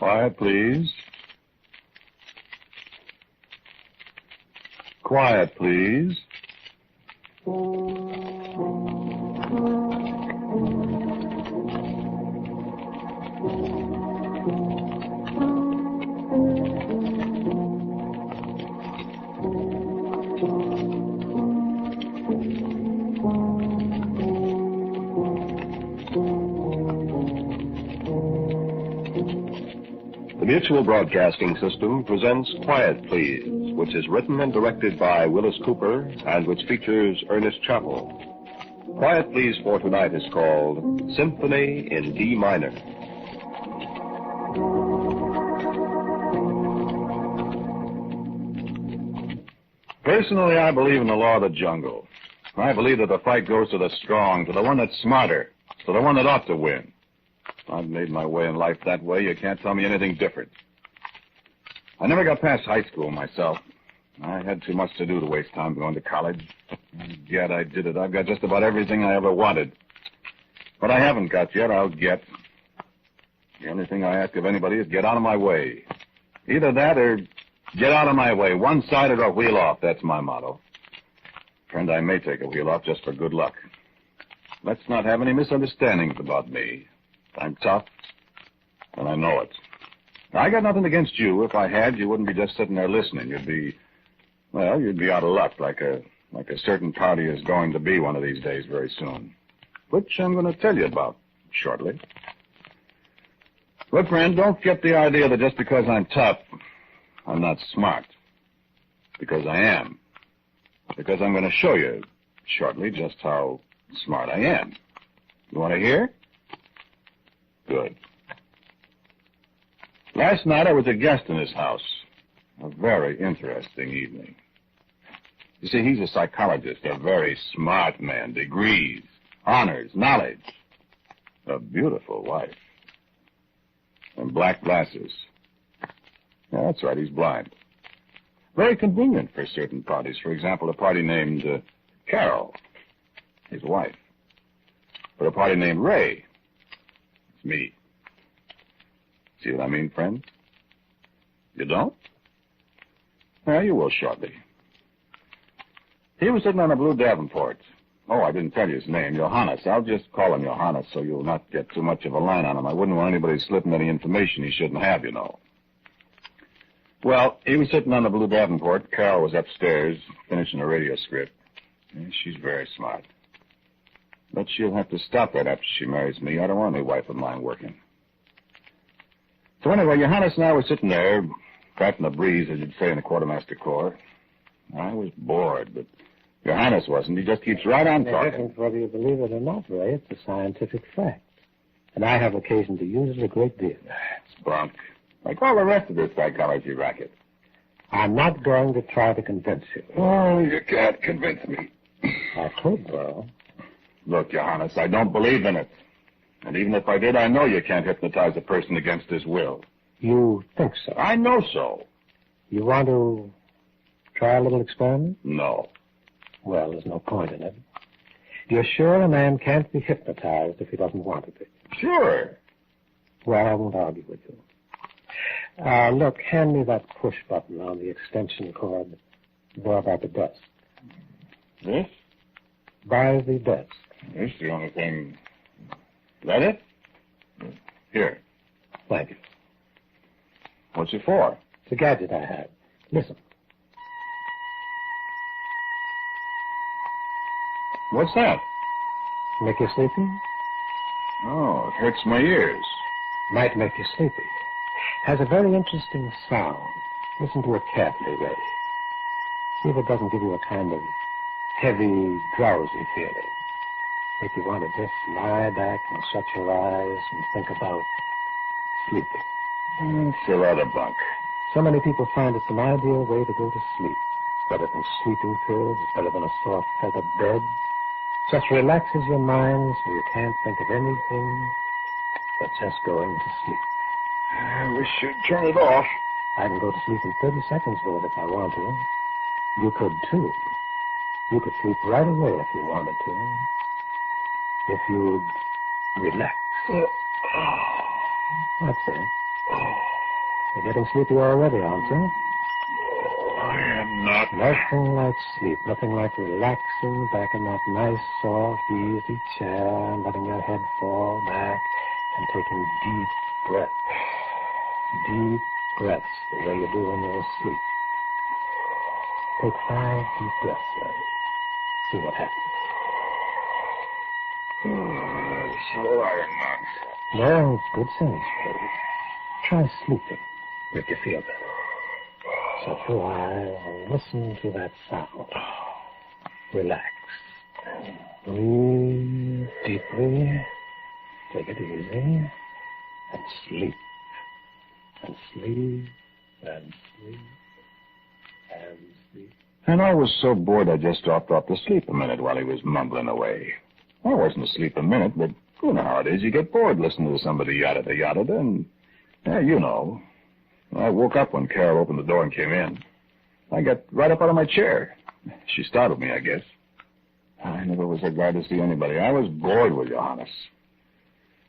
Quiet, please. Quiet, please. The Mutual Broadcasting System presents Quiet Please, which is written and directed by Wyllis Cooper and which features Ernest Chappell. Quiet Please for tonight is called Symphony in D minor. Personally, I believe in the law of the jungle. I believe that the fight goes to the strong, to the one that's smarter, to the one that ought to win. I've made my way in life that way. You can't tell me anything different. I never got past high school myself. I had too much to do to waste time going to college. Yet I did it. I've got just about everything I ever wanted. What I haven't got yet, I'll get. The only thing I ask of anybody is get out of my way. Either that or get out of my way. One-sided or wheel off. That's my motto. Friend, I may take a wheel off just for good luck. Let's not have any misunderstandings about me. I'm tough, and I know it. I got nothing against you. If I had, you wouldn't be just sitting there listening. You'd be out of luck, like a certain party is going to be one of these days very soon, which I'm going to tell you about shortly. Look, friend, don't get the idea that just because I'm tough, I'm not smart. Because I am. Because I'm going to show you shortly just how smart I am. You want to hear? Good. Last night I was a guest in his house. A very interesting evening. You see, he's a psychologist, a very smart man, degrees, honors, knowledge. A beautiful wife. And black glasses. Yeah, that's right, he's blind. Very convenient for certain parties. For example, a party named Carol, his wife. Or a party named Ray. It's me. See what I mean, friend? You don't? Well, you will shortly. He was sitting on a blue Davenport. Oh, I didn't tell you his name, Johannes. I'll just call him Johannes so you'll not get too much of a line on him. I wouldn't want anybody slipping any information he shouldn't have, you know. Well, he was sitting on the blue Davenport. Carol was upstairs finishing a radio script. Yeah, she's very smart. But she'll have to stop that after she marries me. I don't want any wife of mine working. So anyway, Johannes and I were sitting there, cracking the breeze, as you'd say in the Quartermaster Corps. I was bored, but Johannes wasn't. He just keeps right on talking. Whether you believe it or not, Ray, it's a scientific fact. And I have occasion to use it a great deal. It's bunk. Like all the rest of this psychology racket. I'm not going to try to convince you. Oh, you can't convince me. I could, though. Look, Johannes, I don't believe in it. And even if I did, I know you can't hypnotize a person against his will. You think so? I know so. You want to try a little experiment? No. Well, there's no point in it. You're sure a man can't be hypnotized if he doesn't want to be? Sure. Well, I won't argue with you. Look, hand me that push button on the extension cord there by the desk. This? By the desk. This is the only thing. Is that it? Here. Thank you. What's it for? It's a gadget I have. Listen. What's that? Make you sleepy? Oh, it hurts my ears. Might make you sleepy. Has a very interesting sound. Listen to it carefully, Ray. See if it doesn't give you a kind of heavy, drowsy feeling. Make you want to just lie back and shut your eyes and think about sleeping. It's a lot of bunk. So many people find it's an ideal way to go to sleep. It's better than sleeping pills. It's better than a soft feather bed. Just relaxes your mind so you can't think of anything but just going to sleep. I wish you'd turn it off. I can go to sleep in 30 seconds with it if I want to. You could, too. You could sleep right away if you wanted to. If you'd relax. That's it. You're getting sleepy already, aren't you? I am not. Nothing like sleep. Nothing like relaxing back in that nice, soft, easy chair and letting your head fall back and taking deep breaths. Deep breaths the way you do when you're asleep. Take 5 deep breaths, Ray. See what happens. So I am not. No, it's good sense, Ray. Try sleeping if you feel better. So for a while, listen to that sound. Relax. Breathe deeply. Take it easy. And sleep. And sleep. And sleep. And sleep. And I was so bored I just dropped off to sleep a minute while he was mumbling away. I wasn't asleep a minute, but you know how it is. You get bored listening to somebody yada-da, and, you know. I woke up when Carol opened the door and came in. I got right up out of my chair. She startled me, I guess. I never was so glad to see anybody. I was bored with Johannes.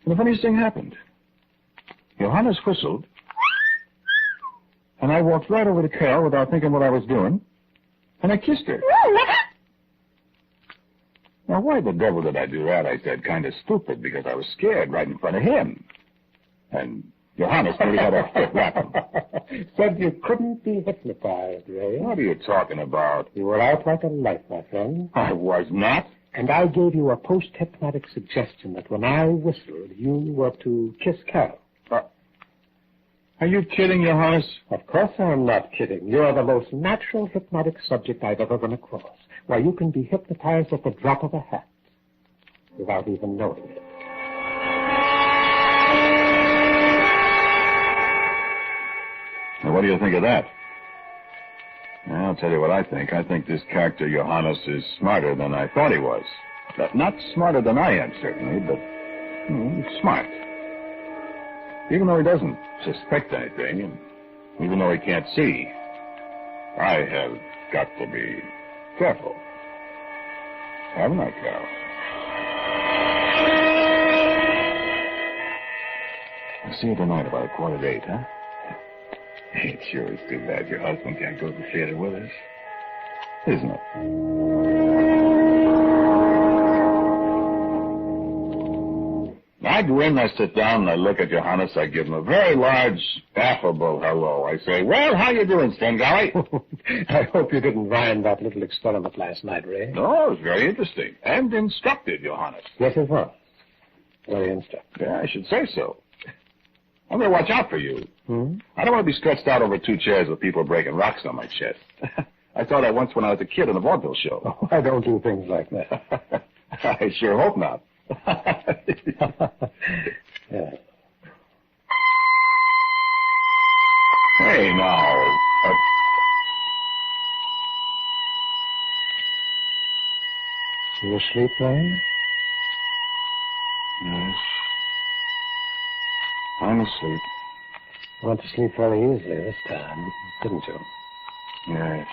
And the funniest thing happened. Johannes whistled, and I walked right over to Carol without thinking what I was doing, and I kissed her. Now, why the devil did I do that? I said, kind of stupid, because I was scared right in front of him. And Johannes nearly had a fit rapping. Said you couldn't be hypnotized, Ray. What are you talking about? You were out like a light, my friend. I was not. And I gave you a post-hypnotic suggestion that when I whistled, you were to kiss Carol. Are you kidding, Johannes? Of course I'm not kidding. You're the most natural hypnotic subject I've ever run across. Why, you can be hypnotized at the drop of a hat without even knowing it. Now, what do you think of that? Well, I'll tell you what I think. I think this character, Johannes, is smarter than I thought he was. Not smarter than I am, certainly, but smart. Even though he doesn't suspect anything, and even though he can't see, I have got to be careful. Haven't I, Carol? I'll see you tonight about 7:45, huh? It sure is too bad your husband can't go to the theater with us. Isn't it? I go in, I sit down, and I look at Johannes. I give him a very large, affable hello. I say, well, how you doing, Stengari? I hope you didn't mind that little experiment last night, Ray. No, it was very interesting and instructive, Johannes. Yes, it was. Very instructive. Yeah, I should say so. I'm going to watch out for you. Hmm? I don't want to be stretched out over 2 chairs with people breaking rocks on my chest. I thought that once when I was a kid in a vaudeville show. Oh, I don't do things like that. I sure hope not. Yeah. Hey, now. You asleep, Ray? Yes. I'm asleep. You went to sleep very easily this time, didn't you? Yes.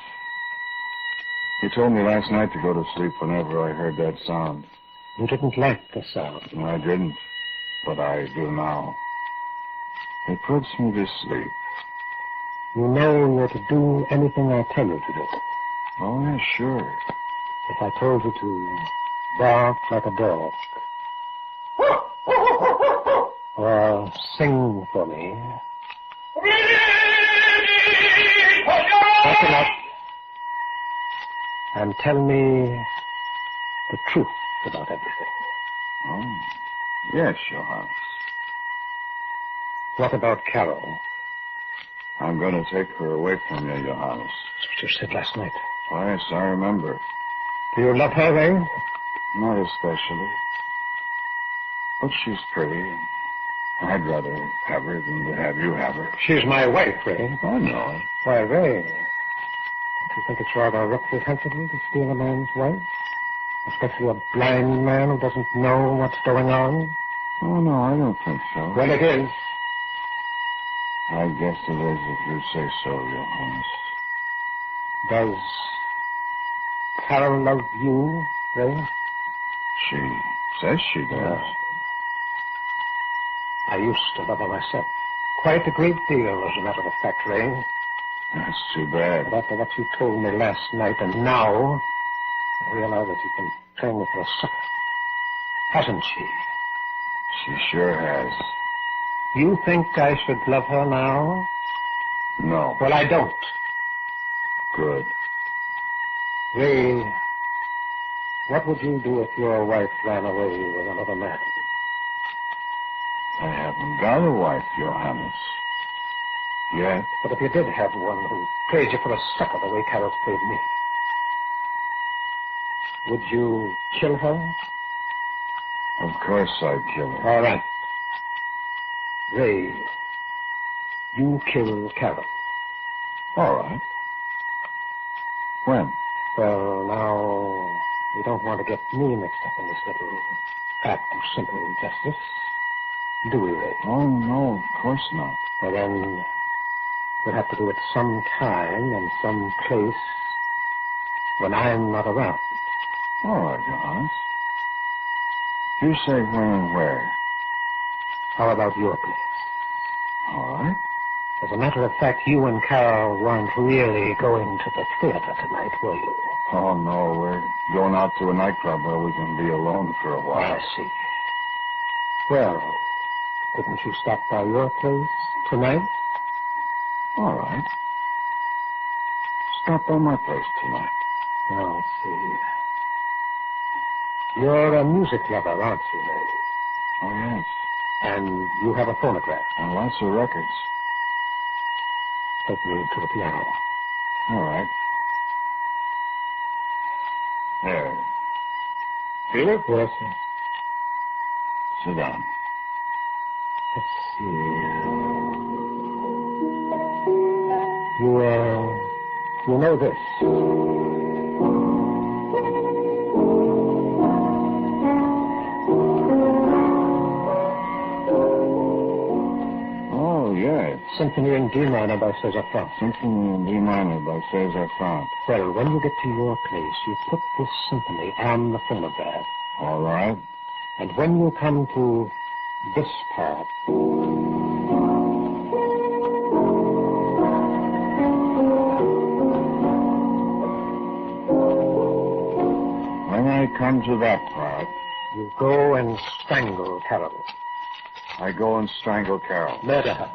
You told me last night to go to sleep whenever I heard that sound. You didn't like the sound. No, I didn't, but I do now. It puts me to sleep. You know you're to do anything I tell you to do. Oh, yeah, sure. If I told you to bark like a dog, or sing for me, that's enough. And tell me the truth about everything. Oh, yes, Johannes. What about Carol? I'm going to take her away from you, Johannes. That's what you said last night. Oh, yes, I remember. Do you love her, Ray? Not especially. But she's pretty. I'd rather have her than to have you have her. She's my wife, Ray. I know. Why, Ray, don't you think it's rather reprehensible to steal a man's wife? Especially a blind man who doesn't know what's going on? Oh, no, I don't think so. Well, it is. I guess it is if you say so, Johannes. Does Carol love you, Ray? She says she does. I used to love her myself. Quite a great deal, as a matter of fact, Ray. That's too bad. But after what you told me last night and now, I realize that you've been playing me for a sucker. Hasn't she? She sure has. You think I should love her now? No. Well, I don't. Good. Ray, what would you do if your wife ran away with another man? I haven't got a wife, Johannes. Yet. But if you did have one who played you for a sucker the way Carol's played me, would you kill her? Of course I'd kill her. All right. Ray, you kill Carol. All right. When? Well, now, you don't want to get me mixed up in this little act of simple justice, do we, Ray? Oh, no, of course not. Well, then, we'll have to do it some time and some place when I'm not around. All right, Johannes. You say when and where? How about your place? All right. As a matter of fact, you and Carol weren't really going to the theater tonight, were you? Oh, no, we're going out to a nightclub where we can be alone for a while. I see. Well, couldn't you stop by your place tonight? All right. Stop by my place tonight. I'll see. You're a music lover, aren't you, Ray? Oh, yes. And you have a phonograph. And lots of records. Take me to the piano. All right. There. Feel it? Yes, sir. Sit down. Let's see. You know this. Oh, yes. Symphony in D minor by César Franck. Symphony in D minor by César Franck. Well, when you get to your place, you put this symphony on the phonograph. All right. And when you come to this part, When I come to that part, you go and strangle Carol. I go and strangle Carol. Murder her.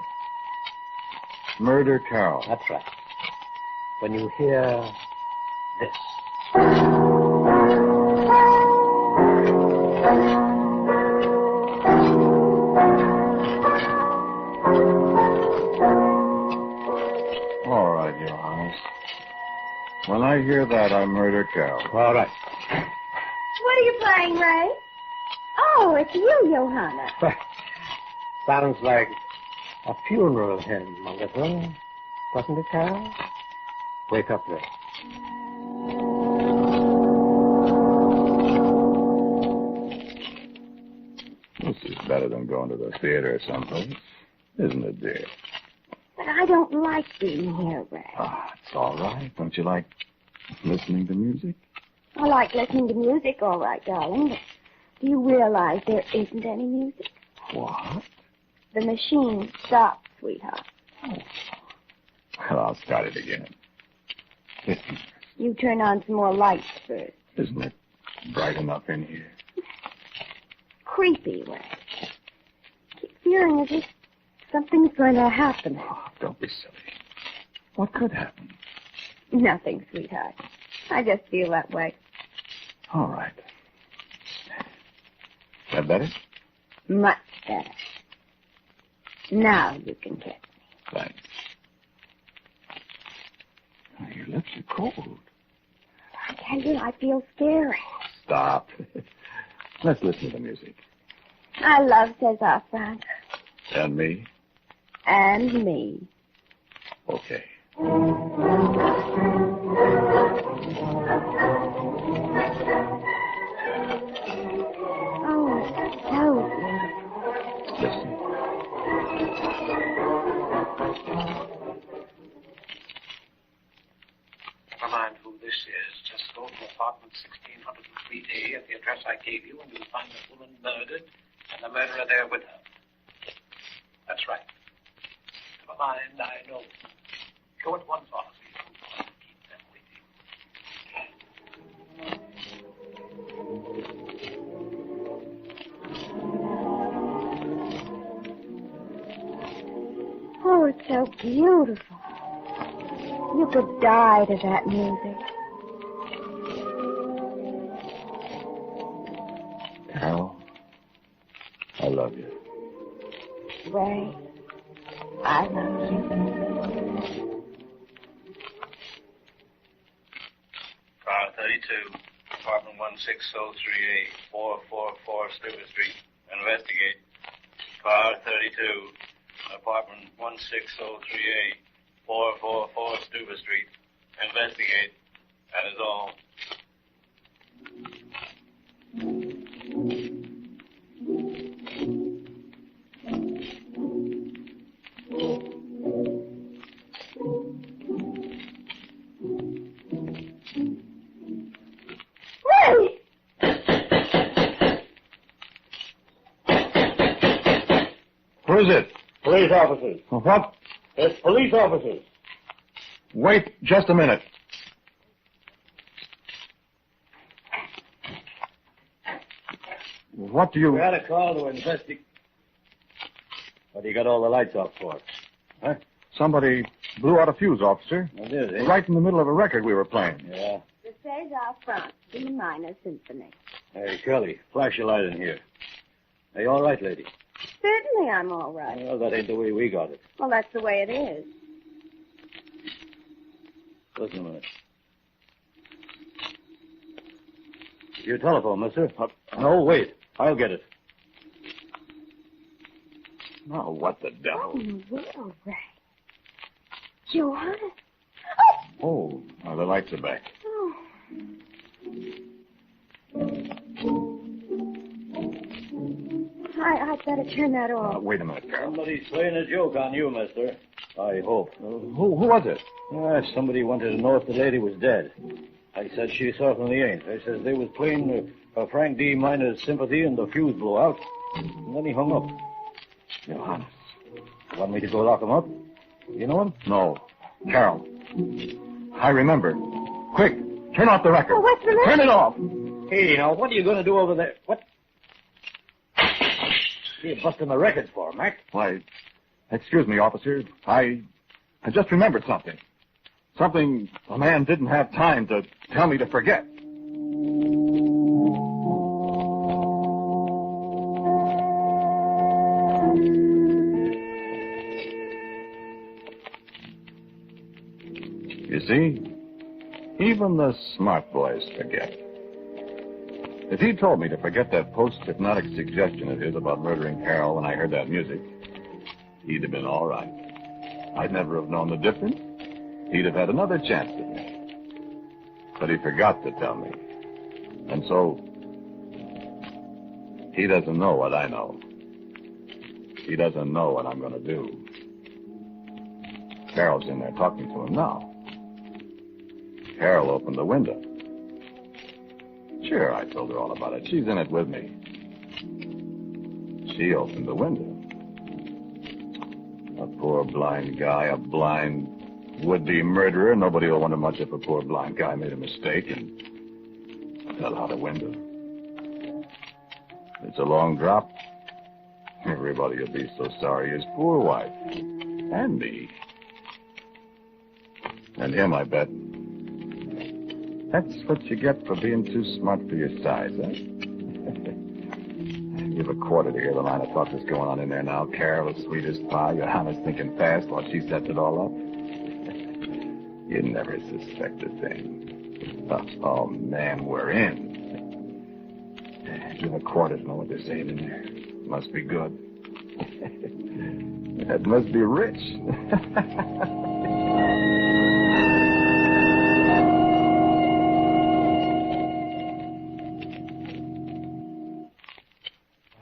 Murder Carol. That's right. When you hear this. All right, Johannes. When I hear that, I murder Carol. All right. What are you playing, Ray? Oh, it's you, Johanna. Sounds like a funeral hymn, a little. Doesn't it, Carol? Wake up, Ray. This is better than going to the theater someplace, isn't it, dear? But I don't like being here, Ray. Ah, it's all right. Don't you like listening to music? I like listening to music, all right, darling, but do you realize there isn't any music? What? The machine stopped, sweetheart. Oh. Well, I'll start it again. Listen, You turn on some more lights first. isn't it bright enough in here? Creepy, Ray. Keep feeling as if something's going to happen. Oh, don't be silly. What could happen? Nothing, sweetheart. I just feel that way. All right. That better? Much better. Now you can kiss me. Thanks. Oh, your lips are cold. I tell you, I feel scary. Stop. Let's listen to the music. I love César Franck. And me? And me. Okay. Oh, so Listen. Never mind who this is. Just go to apartment 1603A at the address I gave you, and you'll find the woman murdered and the murderer there with her. That's right. mind, I know. Go at once, officer. Keep them waiting. Oh, it's so beautiful. You could die to that music. Carol, I love you. Ray, I love you. Car 32, apartment 16038, 444 Stewart Street. Investigate. Car 32, apartment 16038, 444 Stewart Street. Investigate. That is all. Who is it? Police officers. What? It's police officers. Wait just a minute. What do you... We had a call to investigate. What do you got all the lights off for? Huh? Somebody blew out a fuse, officer. Oh, did they? Right in the middle of a record we were playing. Yeah. The César front, D minor symphony. Hey, Curly, flash your light in here. Are you all right, lady? Certainly I'm all right. Well, that ain't the way we got it. Well, that's the way it is. Listen a minute. Your telephone, mister. No, wait. I'll get it. Oh, what the devil? Oh, well, Ray. Johanna. Oh, well, the lights are back. Oh. I'd better turn that off. Wait a minute, Carol. Somebody's playing a joke on you, mister. I hope. Who was it? Somebody wanted to know if the lady was dead. I said she certainly ain't. I says they was playing a Frank D. Minor's Sympathy and the fuse blew out. And then he hung up. Johannes. You want me to go lock him up? You know him? No. Carol. I remember. Quick, turn off the record. Oh, what's the matter? Turn it off. Hey, now, what are you going to do over there? What? What are you busting the records for, Mac? Why, excuse me, officer. I just remembered something. Something a man didn't have time to tell me to forget. You see, even the smart boys forget. If he'd told me to forget that post-hypnotic suggestion of his about murdering Carol when I heard that music, he'd have been all right. I'd never have known the difference. He'd have had another chance at me. But he forgot to tell me. And so, he doesn't know what I know. He doesn't know what I'm going to do. Carol's in there talking to him now. Carol opened the window. Sure, I told her all about it. She's in it with me. She opened the window. A poor blind guy, a blind would-be murderer. Nobody will wonder much if a poor blind guy made a mistake and fell out a window. It's a long drop. Everybody will be so sorry. His poor wife. And me. And him, I bet. That's what you get for being too smart for your size, huh? Give a quarter to hear the line of talk that's going on in there now. Carol, as sweet as pie. Johanna's thinking fast while she sets it all up. You'd never suspect a thing. Oh, man, we're in. Give a quarter to know what they're saying in there. Must be good. That must be rich.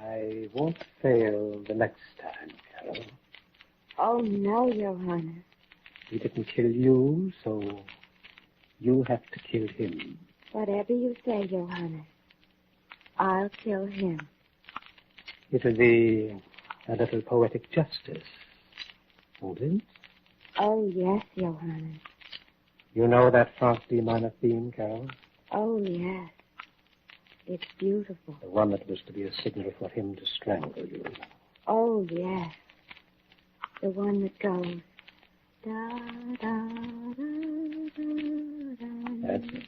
I won't fail the next time, Carol. Oh, no, Johanna. He didn't kill you, so you have to kill him. Whatever you say, Johanna, I'll kill him. It'll be a little poetic justice. Vince? Oh, yes, Johannes. You know that Franz D minor theme, Carol? Oh, yes. It's beautiful. The one that was to be a signal for him to strangle you. Oh, yes. The one that goes... Da, da, da, da, da. That's it.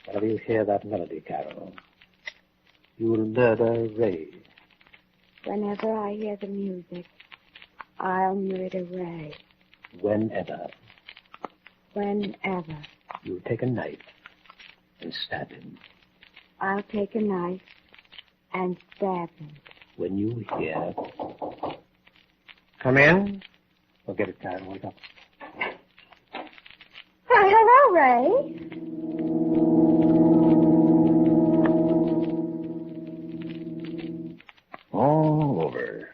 Whenever you hear that melody, Carol, you'll murder Ray. Whenever I hear the music, I'll murder Ray. Whenever you take a knife and stab him. I'll take a knife and stab him. When you hear... Come in. Well, get it, Karen. Wake up. Why, hello, Ray. All over.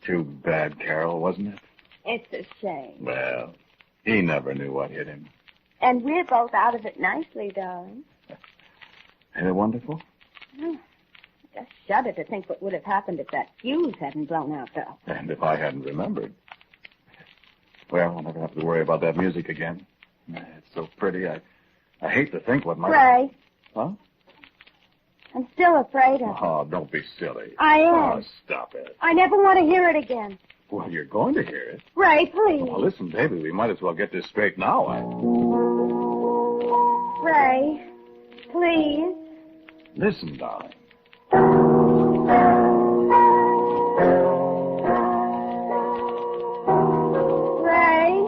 Too bad, Carol, wasn't it? It's a shame. Well, he never knew what hit him. And we're both out of it nicely, darling. Ain't it wonderful? Just shudder to think what would have happened if that fuse hadn't blown out, though. And if I hadn't remembered. Well, I'll never have to worry about that music again. It's so pretty. I hate to think what might... Ray. Huh? I'm still afraid of it. Oh, don't be silly. I am. Oh, stop it. I never want to hear it again. Well, you're going to hear it. Ray, please. Well, listen, baby, we might as well get this straight now. Ray, please. Listen, darling. Ray.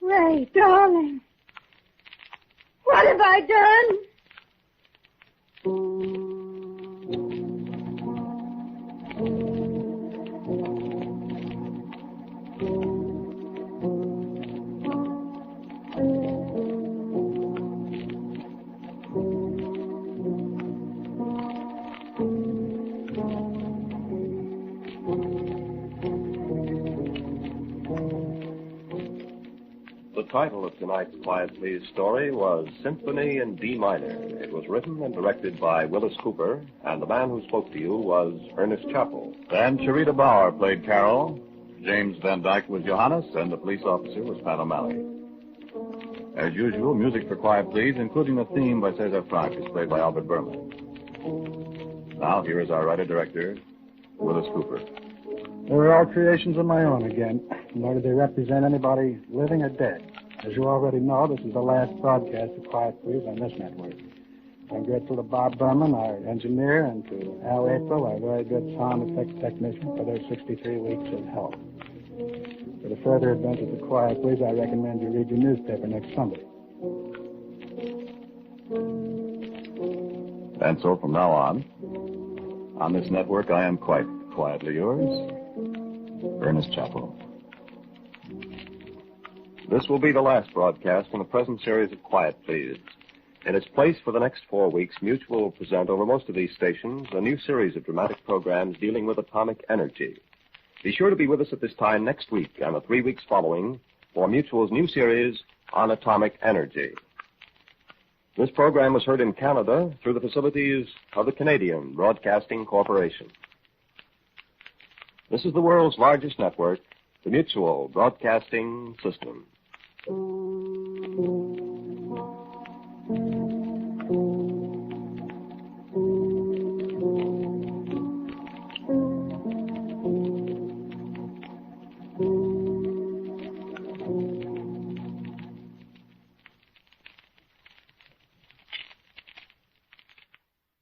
Ray, darling. What have I done? The title of tonight's Quiet Please story was Symphony in D minor. It was written and directed by Wyllis Cooper, and the man who spoke to you was Ernest Chappell. And Sharita Bauer played Carol. James Van Dyke was Johannes, and the police officer was Pat O'Malley. As usual, music for Quiet Please, including the theme by Cesar Frank, is played by Albert Berman. Now, here is our writer-director, Wyllis Cooper. They were all creations of my own again, nor do they represent anybody living or dead. As you already know, this is the last broadcast of Quiet Please on this network. I'm grateful to Bob Berman, our engineer, and to Al April, our very good sound effects technician, for their 63 weeks of help. For the further adventures of Quiet Please, I recommend you read your newspaper next Sunday. And so from now on this network, I am quite quietly yours, Ernest Chappell. This will be the last broadcast in the present series of Quiet Please. In its place for the next 4 weeks, Mutual will present over most of these stations a new series of dramatic programs dealing with atomic energy. Be sure to be with us at this time next week and the 3 weeks following for Mutual's new series on atomic energy. This program was heard in Canada through the facilities of the Canadian Broadcasting Corporation. This is the world's largest network, the Mutual Broadcasting System.